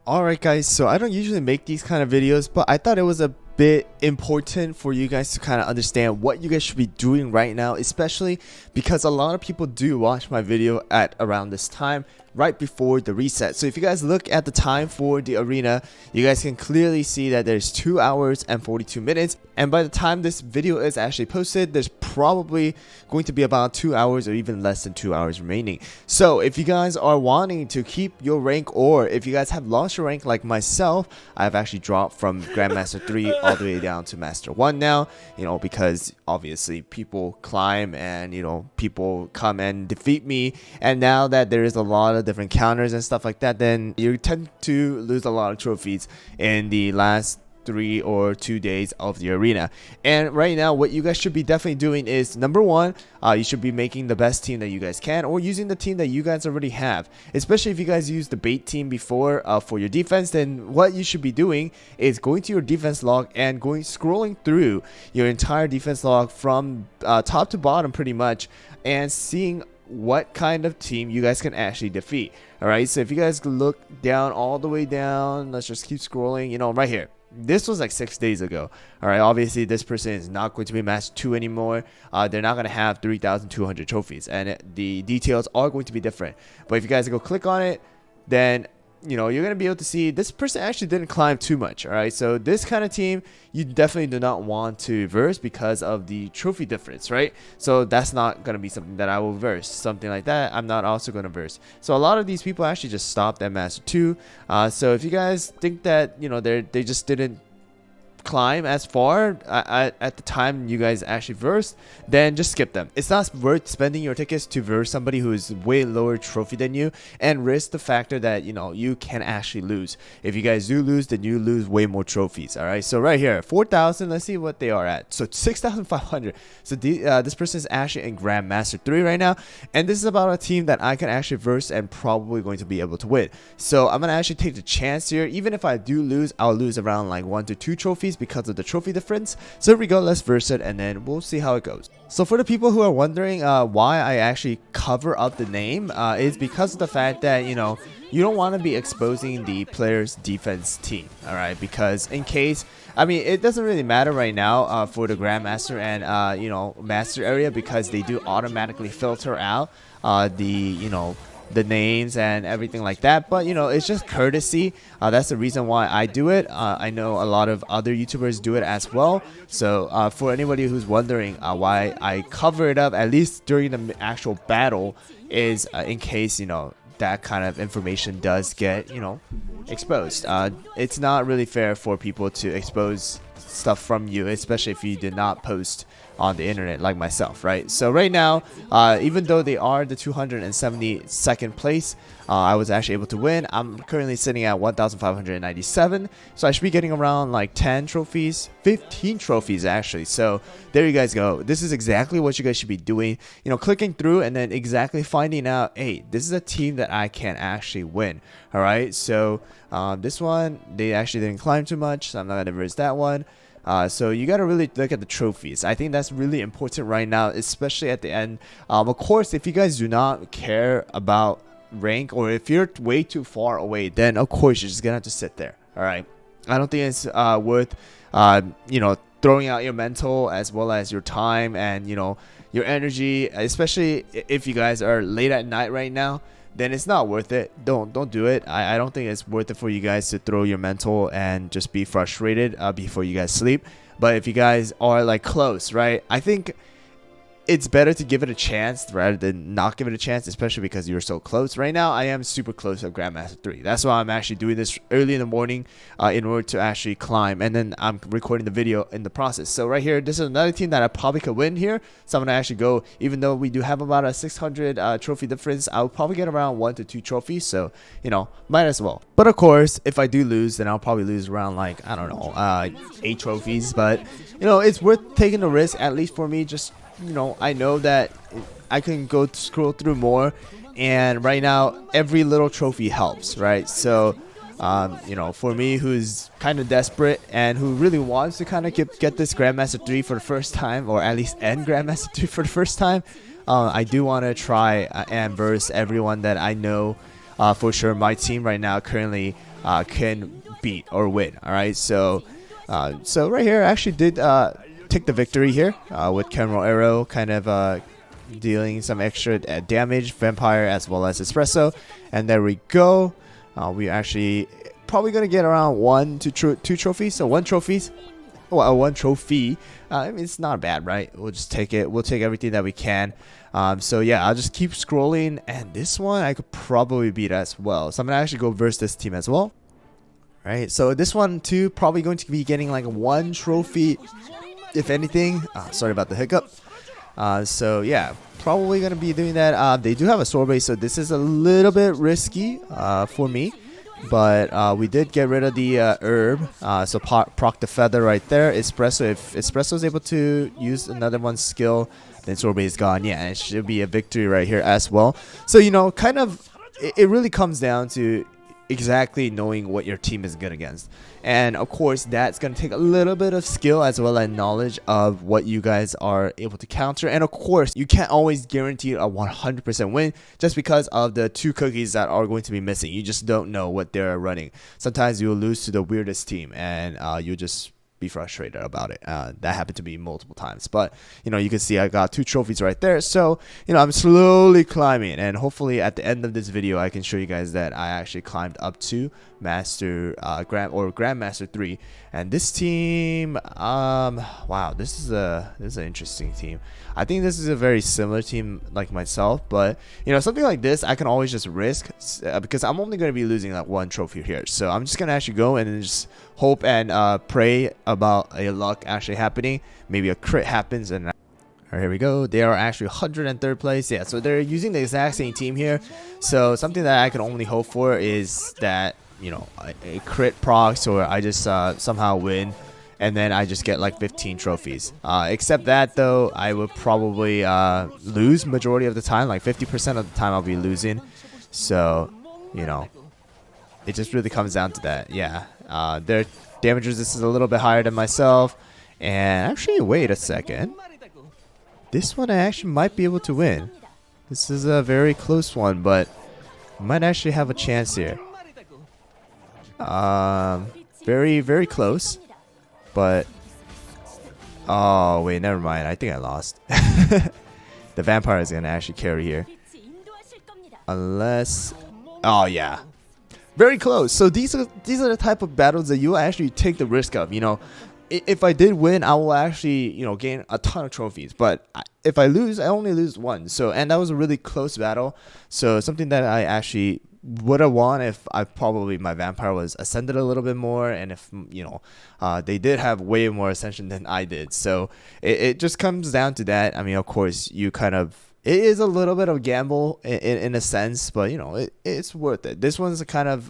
Alright guys, so I don't usually make these kind of videos, but I thought it was a bit important for you guys to kind of understand what you guys should be doing right now, especially because a lot of people do watch my video at around this time, right before the reset. So if you guys look at the time for the arena, you guys can clearly see that there's 2 hours and 42 minutes, and by the time this video is actually posted, there's probably going to be about 2 hours or even less than 2 hours remaining. So if you guys are wanting to keep your rank, or if you guys have lost your rank like myself, I've actually dropped from Grandmaster 3 all the way down to Master 1 now, because obviously people climb and people come and defeat me, and now that there is a lot of different counters and stuff like that, then you tend to lose a lot of trophies in the last 3 or 2 days of the arena. And right now what you guys should be definitely doing is, number one, you should be making the best team that you guys can, or using the team that you guys already have. Especially if you guys used the bait team before for your defense, then what you should be doing is going to your defense log and scrolling through your entire defense log from top to bottom pretty much, and seeing what kind of team you guys can actually defeat. Alright, so if you guys look down, all the way down, let's just keep scrolling, right here. This was like 6 days ago. Alright, obviously this person is not going to be Master 2 anymore. They're not going to have 3,200 trophies, and the details are going to be different. But if you guys go click on it, then you're going to be able to see this person actually didn't climb too much. Alright, so this kind of team you definitely do not want to verse because of the trophy difference, right? So that's not going to be something that I will verse. Something like that I'm not also going to verse. So a lot of these people actually just stopped at Master 2. So if you guys think that they just didn't climb as far at the time you guys actually versed, then just skip them. It's not worth spending your tickets to verse somebody who is way lower trophy than you and risk the factor that you can actually lose. If you guys do lose, then you lose way more trophies. All right, so right here 4,000, let's see what they are at. So 6,500. So this person is actually in Grandmaster 3 right now, and this is about a team that I can actually verse and probably going to be able to win. So I'm gonna actually take the chance here. Even if I do lose, I'll lose around like 1 to 2 trophies because of the trophy difference. So here we go, let's verse it, and then we'll see how it goes. So for the people who are wondering why I actually cover up the name, is because of the fact that you don't want to be exposing the player's defense team. All right, because in case, I mean, it doesn't really matter right now for the Grandmaster and Master area, because they do automatically filter out the names and everything like that. But it's just courtesy. That's the reason why I do it. I know a lot of other YouTubers do it as well. So for anybody who's wondering why I cover it up, at least during the actual battle, is in case that kind of information does get exposed. It's not really fair for people to expose stuff from you, especially if you did not post on the internet like myself, right? So right now, even though they are the 272nd place, I was actually able to win. I'm currently sitting at 1,597, so I should be getting around like 10 trophies, 15 trophies actually. So there you guys go. This is exactly what you guys should be doing, clicking through and then exactly finding out, hey, this is a team that I can actually win. All right, so this one, they actually didn't climb too much, so I'm not gonna verse that one. So you got to really look at the trophies. I think that's really important right now, especially at the end. Of course, if you guys do not care about rank, or if you're way too far away, then of course you're just gonna have to sit there. All right, I don't think it's worth throwing out your mental as well as your time and your energy, especially if you guys are late at night right now. Then it's not worth it. Don't do it. I don't think it's worth it for you guys to throw your mental and just be frustrated before you guys sleep. But if you guys are like close, right, I think it's better to give it a chance rather than not give it a chance, especially because you're so close. Right now, I am super close to Grandmaster 3. That's why I'm actually doing this early in the morning in order to actually climb. And then I'm recording the video in the process. So right here, this is another team that I probably could win here. So I'm going to actually go, even though we do have about a 600 trophy difference, I'll probably get around 1 to 2 trophies. So, might as well. But of course, if I do lose, then I'll probably lose around like, I don't know, 8 trophies. But, it's worth taking the risk, at least for me. Just I know that I can go scroll through more, and right now every little trophy helps, right? So for me, who's kind of desperate and who really wants to kind of get this Grandmaster 3 for the first time, or at least end Grandmaster 3 for the first time, I do want to try and verse everyone that I know for sure. My team right now currently can beat or win. All right, so right here I actually did take the victory here with Cameral Arrow kind of dealing some extra damage, Vampire as well as Espresso, and there we go. We actually probably gonna get around 1 to 2 trophies, so 1 trophies. Well, 1 trophy. I mean, it's not bad, right? We'll just take it. We'll take everything that we can. So yeah, I'll just keep scrolling, and this one I could probably beat as well. So I'm gonna actually go versus this team as well. Right. So this one too, probably going to be getting like 1 trophy, if anything. Sorry about the hiccup. So yeah, probably gonna be doing that. They do have a sword base, so this is a little bit risky for me. But we did get rid of the herb, so proc the feather right there. Espresso, if Espresso is able to use another one's skill, then sorbet is gone. Yeah, it should be a victory right here as well. So, you know, kind of, it really comes down to exactly knowing what your team is good against. And of course, that's going to take a little bit of skill as well as knowledge of what you guys are able to counter. And of course, you can't always guarantee a 100% win just because of the 2 cookies that are going to be missing. You just don't know what they're running. Sometimes you'll lose to the weirdest team, and you'll just be frustrated about it. That happened to me multiple times, but you know, you can see I got 2 trophies right there. So you know, I'm slowly climbing, and hopefully at the end of this video I can show you guys that I actually climbed up to Grandmaster 3. And this team, wow, this is an interesting team. I think this is a very similar team like myself, but you know, something like this I can always just risk because I'm only going to be losing like 1 trophy here. So I'm just going to actually go and then just hope and pray about a luck actually happening. Maybe a crit happens, and alright, here we go. They are actually 103rd place. Yeah, so they're using the exact same team here. So something that I can only hope for is that, you know, a crit procs, or I just somehow win, and then I just get like 15 trophies. Except that though, I would probably lose majority of the time, like 50% of the time I'll be losing. So, you know, it just really comes down to that. Yeah, their damage resistance is a little bit higher than myself. And actually, wait a second. This one I actually might be able to win. This is a very close one, but I might actually have a chance here. Very, very close. But oh wait, never mind. I think I lost. The vampire is gonna actually carry here. Unless, oh yeah, very close. So these are the type of battles that you actually take the risk of. You know, if I did win, I will actually, you know, gain a ton of trophies. But if I lose, I only lose 1. So, and that was a really close battle. So something that I actually would have won if my vampire was ascended a little bit more, and if, you know, they did have way more ascension than I did. So it just comes down to that. I mean, of course, you kind of, it is a little bit of a gamble in a sense, but you know, it's worth it. This one's a kind of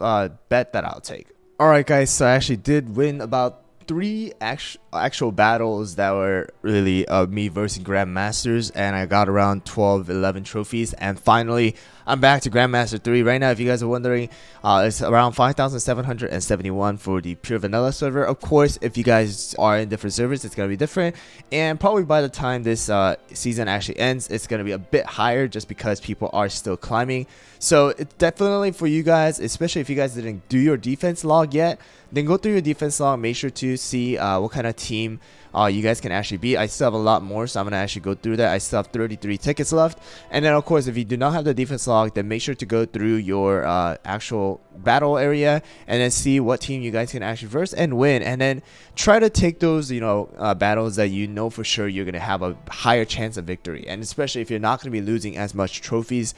bet that I'll take. All right, guys, so I actually did win about 3 actual battles that were really me versus Grandmasters, and I got around 11 trophies. And finally, I'm back to Grandmaster 3 right now. If you guys are wondering, it's around 5,771 for the pure vanilla server. Of course, if you guys are in different servers, it's gonna be different, and probably by the time this season actually ends, it's gonna be a bit higher just because people are still climbing. So it's definitely for you guys, especially if you guys didn't do your defense log yet, then go through your defense log. Make sure to see what kind of team you guys can actually beat. I still have a lot more, so I'm gonna actually go through that. I still have 33 tickets left. And then of course, if you do not have the defense log, then make sure to go through your actual battle area and then see what team you guys can actually verse and win, and then try to take those, you know, battles that you know for sure you're gonna have a higher chance of victory. And especially if you're not gonna be losing as much trophies,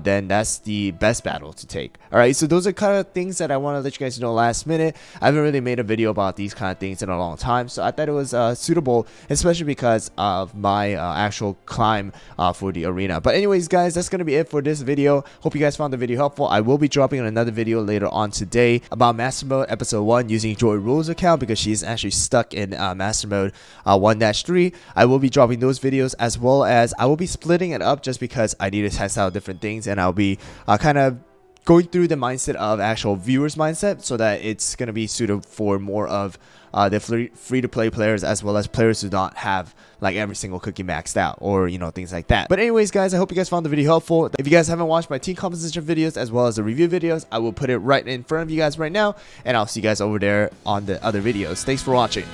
then that's the best battle to take. All right, so those are kind of things that I want to let you guys know last minute. I haven't really made a video about these kind of things in a long time, so I thought it was suitable, especially because of my actual climb for the arena. But anyways, guys, that's gonna be it for this video. Hope you guys found the video helpful. I will be dropping another video later on today about Master Mode Episode 1 using HyRoolLegend's account, because she's actually stuck in Master Mode 1-3. I will be dropping those videos, as well as I will be splitting it up just because I need to test out different things, and I'll be kind of going through the mindset of actual viewers mindset, so that it's going to be suited for more of the free to play players, as well as players who don't have like every single cookie maxed out, or you know, things like that. But anyways guys, I hope you guys found the video helpful. If you guys haven't watched my team composition videos as well as the review videos, I will put it right in front of you guys right now, and I'll see you guys over there on the other videos. Thanks for watching.